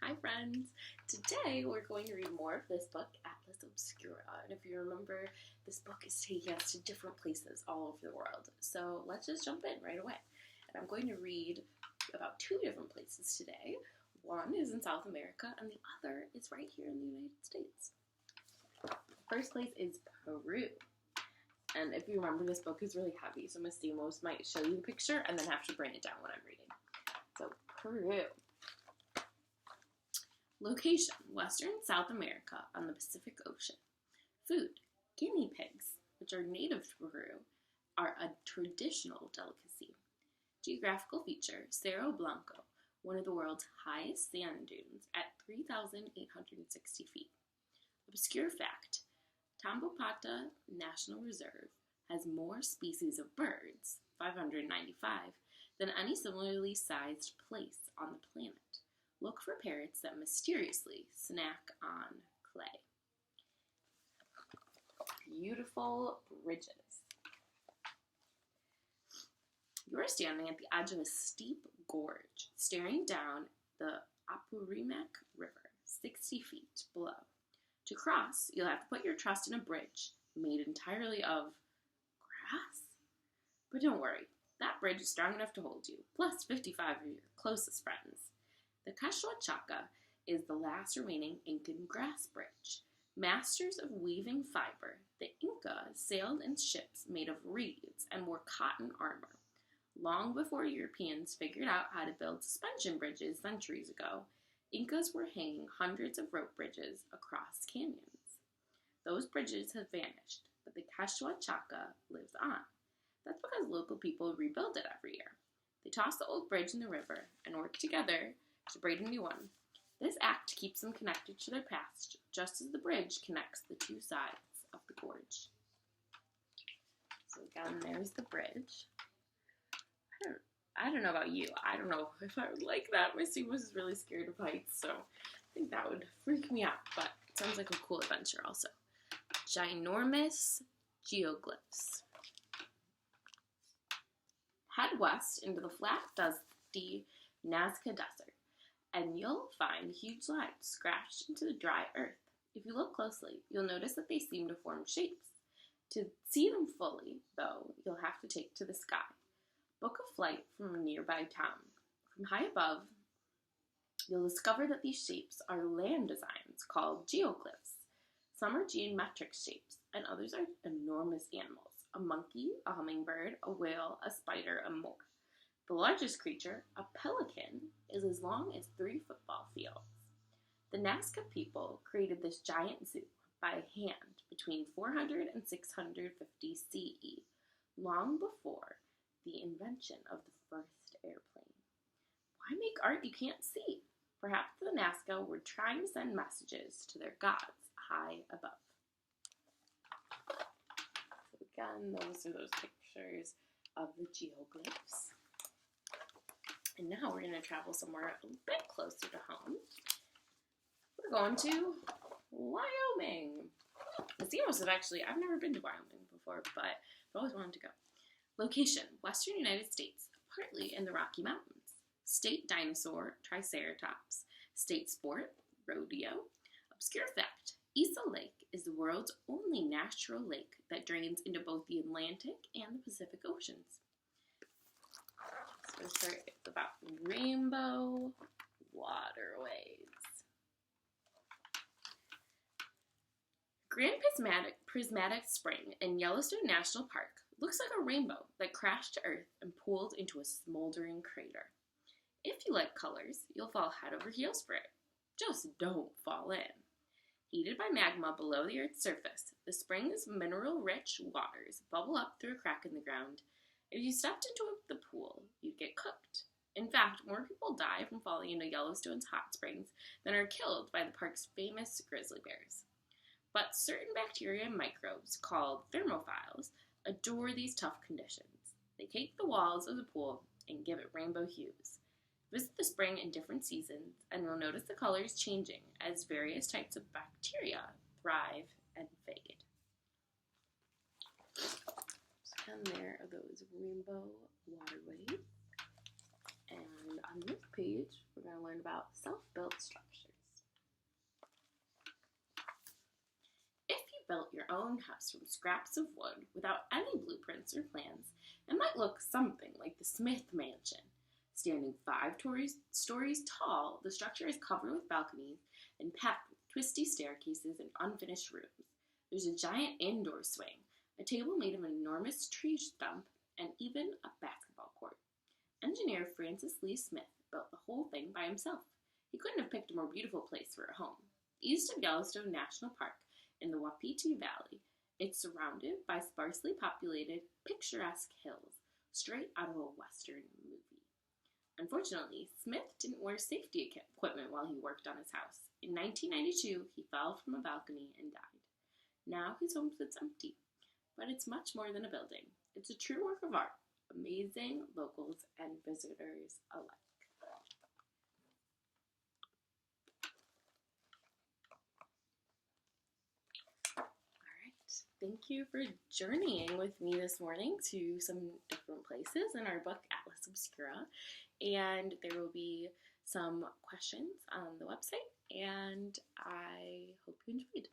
Hi friends! Today we're going to read more of this book, Atlas Obscura. And if you remember, this book is taking us to different places all over the world. So let's just jump in right away. And I'm going to read about two different places today. One is in South America and the other is right here in the United States. First place is Peru. And if you remember, this book is really heavy, so Miss Demos might show you the picture and then have to bring it down when I'm reading. So, Peru. Location, Western South America on the Pacific Ocean. Food, guinea pigs, which are native to Peru, are a traditional delicacy. Geographical feature, Cerro Blanco, one of the world's highest sand dunes at 3,860 feet. Obscure fact, Tambopata National Reserve has more species of birds, 595, than any similarly sized place on the planet. Look for parrots that mysteriously snack on clay. Beautiful bridges. You are standing at the edge of a steep gorge, staring down the Apurimac River, 60 feet below. To cross, you'll have to put your trust in a bridge made entirely of grass. But don't worry, that bridge is strong enough to hold you, plus 55 of your closest friends. The Cachuachaca is the last remaining Incan grass bridge. Masters of weaving fiber, the Incas sailed in ships made of reeds and wore cotton armor. Long before Europeans figured out how to build suspension bridges centuries ago, Incas were hanging hundreds of rope bridges across canyons. Those bridges have vanished, but the Cachuachaca lives on. That's because local people rebuild it every year. They toss the old bridge in the river and work together to braid a new one. This act keeps them connected to their past, just as the bridge connects the two sides of the gorge. So again, there's the bridge. I don't know about you. I don't know if I would like that. My Sue was really scared of heights, so I think that would freak me out, but it sounds like a cool adventure also. Ginormous geoglyphs. Head west into the flat, dusty Nazca Desert, and you'll find huge lines scratched into the dry earth. If you look closely, you'll notice that they seem to form shapes. To see them fully, though, you'll have to take to the sky. Book a flight from a nearby town. From high above, you'll discover that these shapes are land designs called geoglyphs. Some are geometric shapes, and others are enormous animals. A monkey, a hummingbird, a whale, a spider, and more. The largest creature, a pelican, is as long as 3 football fields. The Nazca people created this giant zoo by hand between 400 and 650 CE, long before the invention of the first airplane. Why make art you can't see? Perhaps the Nazca were trying to send messages to their gods high above. So again, those are those pictures of the geoglyphs. And now we're going to travel somewhere a bit closer to home. We're going to Wyoming. I've never been to Wyoming before, but I've always wanted to go. Location, Western United States, partly in the Rocky Mountains. State dinosaur, Triceratops. State sport, rodeo. Obscure fact, Isa Lake is the world's only natural lake that drains into both the Atlantic and the Pacific Oceans. So we'll start about rainbow waterways. Grand Prismatic Spring in Yellowstone National Park looks like a rainbow that crashed to Earth and pooled into a smoldering crater. If you like colors, you'll fall head over heels for it. Just don't fall in. Heated by magma below the Earth's surface, the spring's mineral-rich waters bubble up through a crack in the ground. If you stepped into the pool, you'd get cooked. In fact, more people die from falling into Yellowstone's hot springs than are killed by the park's famous grizzly bears. But certain bacteria and microbes, called thermophiles, adore these tough conditions. They take the walls of the pool and give it rainbow hues. Visit the spring in different seasons, and you'll notice the colors changing as various types of bacteria thrive and fade. So down there are those rainbow waterways. And on this page, we're going to learn about self-built structures. own house from scraps of wood without any blueprints or plans, it might look something like the Smith Mansion. Standing stories tall, the structure is covered with balconies and packed with twisty staircases and unfinished rooms. There's a giant indoor swing, a table made of an enormous tree stump, and even a basketball court. Engineer Francis Lee Smith built the whole thing by himself. He couldn't have picked a more beautiful place for a home. East of Yellowstone National Park, in the Wapiti Valley, it's surrounded by sparsely populated, picturesque hills, straight out of a Western movie. Unfortunately, Smith didn't wear safety equipment while he worked on his house. In 1992, he fell from a balcony and died. Now his home sits empty, but it's much more than a building. It's a true work of art, amazing locals and visitors alike. Thank you for journeying with me this morning to some different places in our book, Atlas Obscura. And there will be some questions on the website, and I hope you enjoyed.